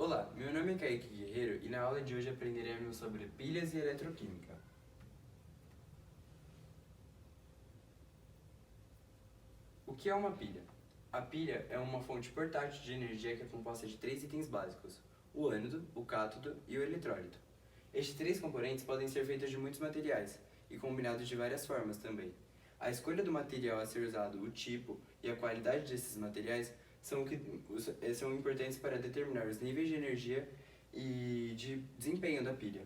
Olá, meu nome é Kaique Guerreiro e na aula de hoje aprenderemos sobre pilhas e eletroquímica. O que é uma pilha? A pilha é uma fonte portátil de energia que é composta de três itens básicos: o ânodo, o cátodo e o eletrólito. Estes três componentes podem ser feitos de muitos materiais e combinados de várias formas também. A escolha do material a ser usado, o tipo e a qualidade desses materiais são importantes para determinar os níveis de energia e de desempenho da pilha.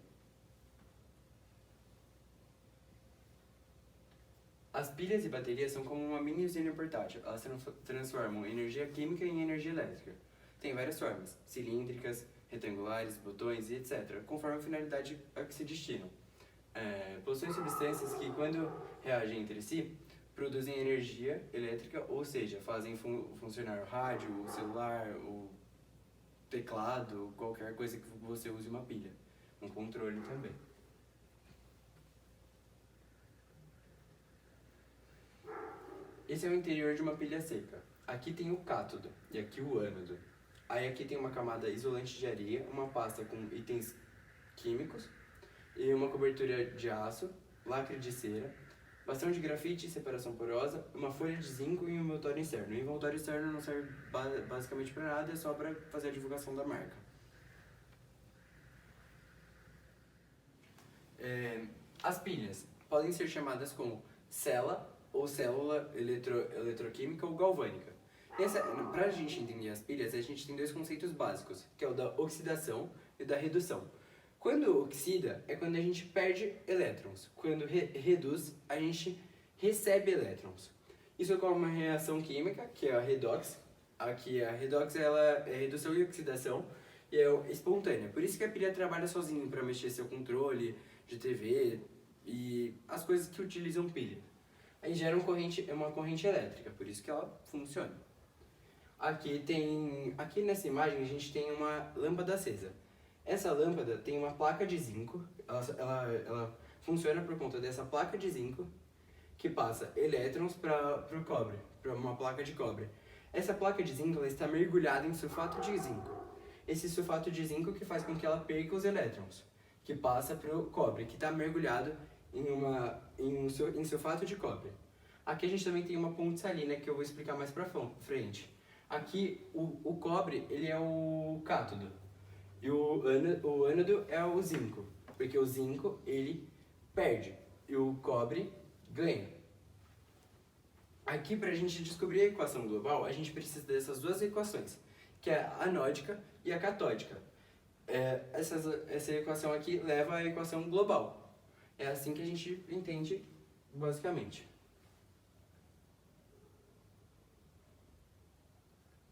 As pilhas e baterias são como uma mini usina portátil. Elas transformam energia química em energia elétrica. Tem várias formas: cilíndricas, retangulares, botões e etc., conforme a finalidade a que se destinam. Possuem substâncias que, quando reagem entre si, produzem energia elétrica, ou seja, fazem funcionar o rádio, o celular, o teclado, qualquer coisa que você use uma pilha. Um controle também. Esse é o interior de uma pilha seca. Aqui tem o cátodo e aqui o ânodo. Aí aqui tem uma camada isolante de areia, uma pasta com itens químicos e uma cobertura de aço, lacre de cera, bastão de grafite, separação porosa, uma folha de zinco e um envoltório externo. O envoltório externo não serve basicamente para nada, é só para fazer a divulgação da marca. As pilhas podem ser chamadas como cela ou célula eletroquímica ou galvânica. Para a gente entender as pilhas, a gente tem dois conceitos básicos, que é o da oxidação e da redução. Quando oxida, é quando a gente perde elétrons. Quando reduz, a gente recebe elétrons. Isso ocorre uma reação química, que é a redox. Aqui a redox ela é redução e oxidação, e é espontânea. Por isso que a pilha trabalha sozinha para mexer seu controle de TV e as coisas que utilizam pilha. Aí gera uma corrente elétrica, por isso que ela funciona. Aqui nessa imagem a gente tem uma lâmpada acesa. Essa lâmpada tem uma placa de zinco, ela funciona por conta dessa placa de zinco que passa elétrons para o cobre, para uma placa de cobre. Essa placa de zinco ela está mergulhada em sulfato de zinco. Esse sulfato de zinco que faz com que ela perca os elétrons, que passa para o cobre, que está mergulhado em sulfato de cobre. Aqui a gente também tem uma ponte salina que eu vou explicar mais para frente. Aqui o cobre ele é o cátodo e o ânodo é o zinco, porque o zinco ele perde e o cobre ganha. Aqui, para a gente descobrir a equação global, a gente precisa dessas duas equações, que é a anódica e a catódica. Essa equação aqui leva à equação global. É assim que a gente entende basicamente.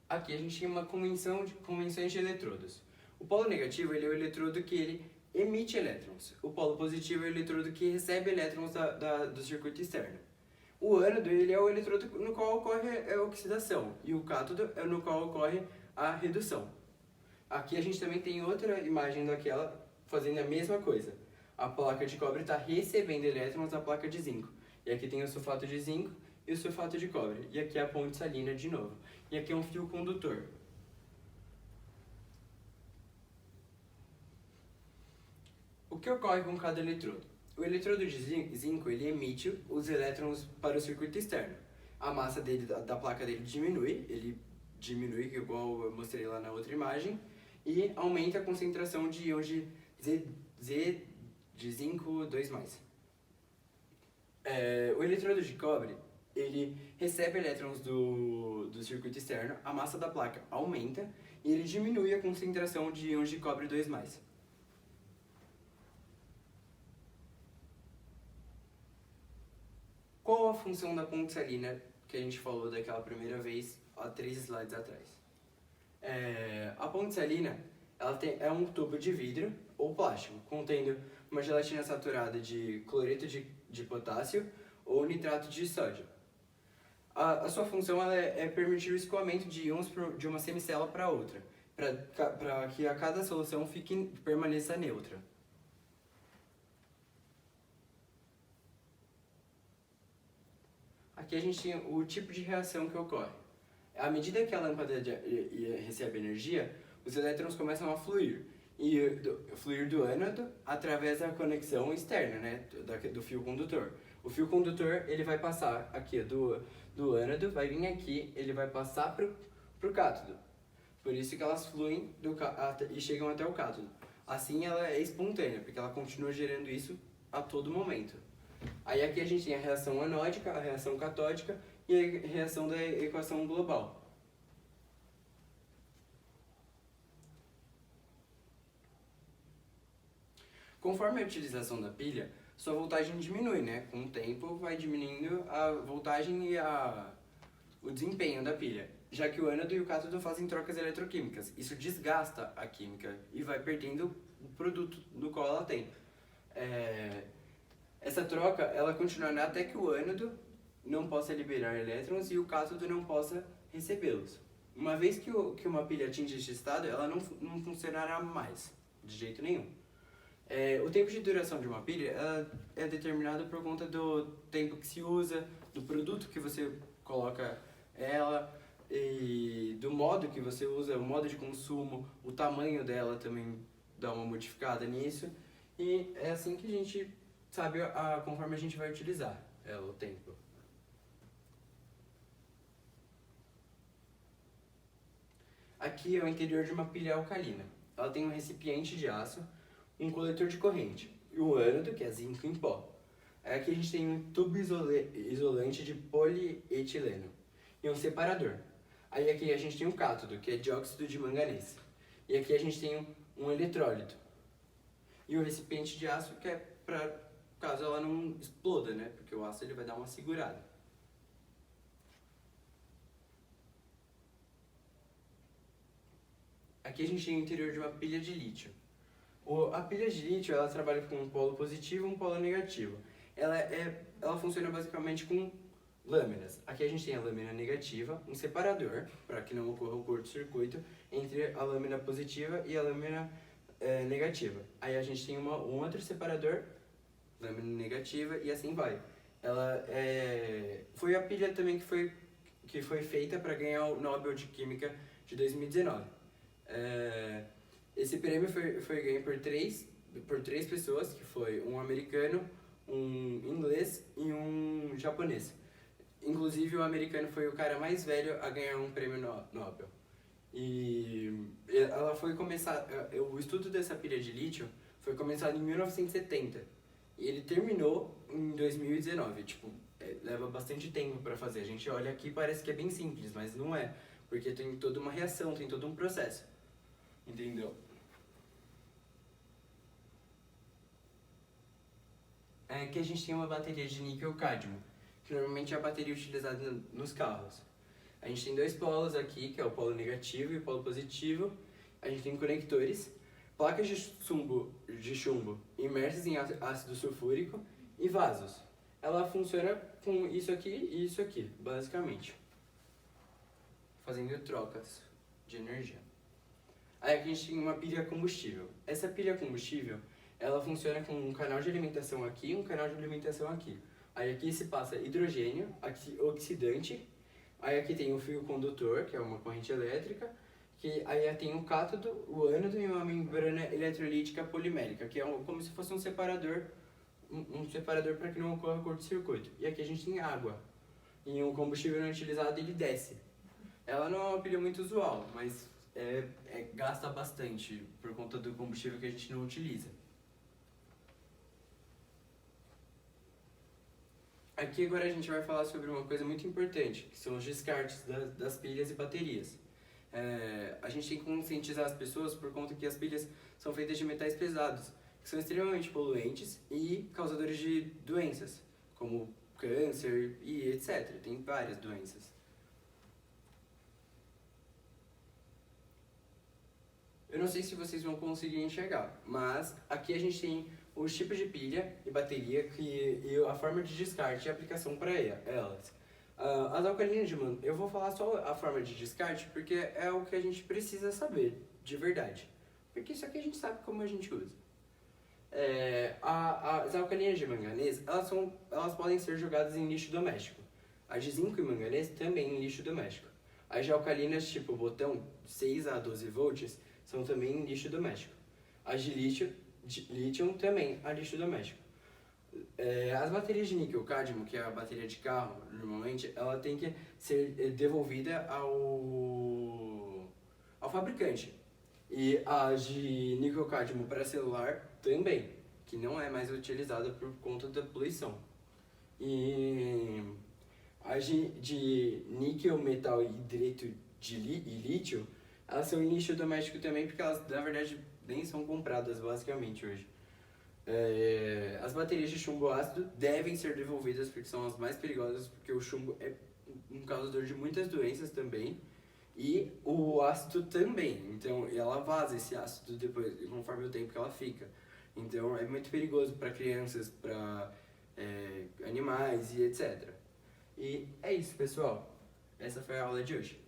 Aqui a gente tem uma convenções de eletrodos. O polo negativo ele é o eletrodo que ele emite elétrons. O polo positivo é o eletrodo que recebe elétrons do circuito externo. O ânodo ele é o eletrodo no qual ocorre a oxidação e o cátodo é no qual ocorre a redução. Aqui a gente também tem outra imagem daquela fazendo a mesma coisa. A placa de cobre está recebendo elétrons da placa de zinco. E aqui tem o sulfato de zinco e o sulfato de cobre. E aqui é a ponte salina de novo. E aqui é um fio condutor. O que ocorre com cada eletrodo? O eletrodo de zinco ele emite os elétrons para o circuito externo. A massa da placa dele diminui, igual eu mostrei lá na outra imagem, e aumenta a concentração de íons de Z de zinco 2+. O eletrodo de cobre ele recebe elétrons do circuito externo, a massa da placa aumenta e ele diminui a concentração de íons de cobre 2+. Qual a função da ponte salina que a gente falou daquela primeira vez, há 3 slides atrás? A ponte salina é um tubo de vidro ou plástico, contendo uma gelatina saturada de cloreto de potássio ou nitrato de sódio. A sua função é permitir o escoamento de íons de uma semicélula para outra, para que a cada solução permaneça neutra. Aqui a gente tem o tipo de reação que ocorre. À medida que a lâmpada recebe energia, os elétrons começam a fluir. E fluir do ânodo através da conexão externa, né, do fio condutor. O fio condutor, ele vai passar aqui do ânodo, vai vir aqui, ele vai passar pro cátodo. Por isso que elas fluem e chegam até o cátodo. Assim ela é espontânea, porque ela continua gerando isso a todo momento. Aí aqui a gente tem a reação anódica, a reação catódica e a reação da equação global. Conforme a utilização da pilha, sua voltagem diminui, né? Com o tempo vai diminuindo a voltagem e o desempenho da pilha, já que o ânodo e o cátodo fazem trocas eletroquímicas. Isso desgasta a química e vai perdendo o produto do qual ela tem. Essa troca ela continuará até que o ânodo não possa liberar elétrons e o cátodo não possa recebê-los. Uma vez que uma pilha atinge este estado, ela não funcionará mais, de jeito nenhum. O tempo de duração de uma pilha é determinado por conta do tempo que se usa, do produto que você coloca ela, e do modo que você usa, o modo de consumo, o tamanho dela também dá uma modificada nisso. E é assim que a gente sabe conforme a gente vai utilizar ela, o tempo. Aqui é o interior de uma pilha alcalina. Ela tem um recipiente de aço, um coletor de corrente e o ânodo, que é zinco em pó. Aqui a gente tem um tubo isolante de polietileno e um separador. Aí aqui a gente tem um cátodo, que é dióxido de manganês. E aqui a gente tem um eletrólito. E o recipiente de aço, que é para caso ela não exploda, né? Porque o aço ele vai dar uma segurada. Aqui a gente tem o interior de uma pilha de lítio. A pilha de lítio ela trabalha com um polo positivo e um polo negativo. Ela funciona basicamente com lâminas. Aqui a gente tem a lâmina negativa, um separador, para que não ocorra o curto-circuito entre a lâmina positiva e a lâmina negativa. Aí a gente tem um outro separador, lâmina negativa, e assim vai. Foi a pilha também que foi feita para ganhar o Nobel de Química de 2019. Esse prêmio foi ganho por três pessoas, que foi um americano, um inglês e um japonês. Inclusive o americano foi o cara mais velho a ganhar um prêmio Nobel. E ela foi começar, o estudo dessa pilha de lítio foi começado em 1970 e ele terminou em 2019. Leva bastante tempo para fazer. A gente olha aqui e parece que é bem simples, mas não é, porque tem toda uma reação, tem todo um processo. Entendeu? Aqui a gente tem uma bateria de níquel-cádmio, que normalmente é a bateria utilizada nos carros. A gente tem dois polos aqui, que é o polo negativo e o polo positivo. A gente tem conectores, placas de chumbo imersas em ácido sulfúrico e vasos. Ela funciona com isso aqui e isso aqui, basicamente, fazendo trocas de energia. Aí aqui a gente tem uma pilha combustível. Essa pilha combustível, ela funciona com um canal de alimentação aqui e um canal de alimentação aqui. Aí aqui se passa hidrogênio, aqui oxidante. Aí aqui tem o fio condutor, que é uma corrente elétrica. Aí tem o cátodo, o ânodo e uma membrana eletrolítica polimérica, que é como se fosse um separador para que não ocorra curto-circuito. E aqui a gente tem água. E o combustível não utilizado ele desce. Ela não é uma pilha muito usual, mas gasta bastante por conta do combustível que a gente não utiliza. Aqui agora a gente vai falar sobre uma coisa muito importante, que são os descartes das pilhas e baterias. A gente tem que conscientizar as pessoas por conta que as pilhas são feitas de metais pesados, que são extremamente poluentes e causadores de doenças, como câncer e etc. Tem várias doenças. Eu não sei se vocês vão conseguir enxergar, mas aqui a gente tem os tipos de pilha e bateria e a forma de descarte e aplicação para elas. As alcalinas de manganês, eu vou falar só a forma de descarte porque é o que a gente precisa saber, de verdade. Porque isso aqui a gente sabe como a gente usa. As alcalinas de manganês, elas podem ser jogadas em lixo doméstico. As de zinco e manganês também em lixo doméstico. As de alcalinas tipo botão 6 a 12 volts são também lixo doméstico. As de lítio também é lixo doméstico. As baterias de níquel-cádmio, que é a bateria de carro, normalmente, ela tem que ser devolvida ao fabricante. E as de níquel-cádmio para celular também, que não é mais utilizada por conta da poluição. E as de níquel, metal, hidreto e lítio, elas são lixo doméstico também, porque elas, na verdade, nem são compradas basicamente hoje. As baterias de chumbo ácido devem ser devolvidas porque são as mais perigosas, porque o chumbo é um causador de muitas doenças também, e o ácido também. Então ela vaza esse ácido depois, conforme o tempo que ela fica. Então é muito perigoso para crianças, para animais e etc. E é isso, pessoal. Essa foi a aula de hoje.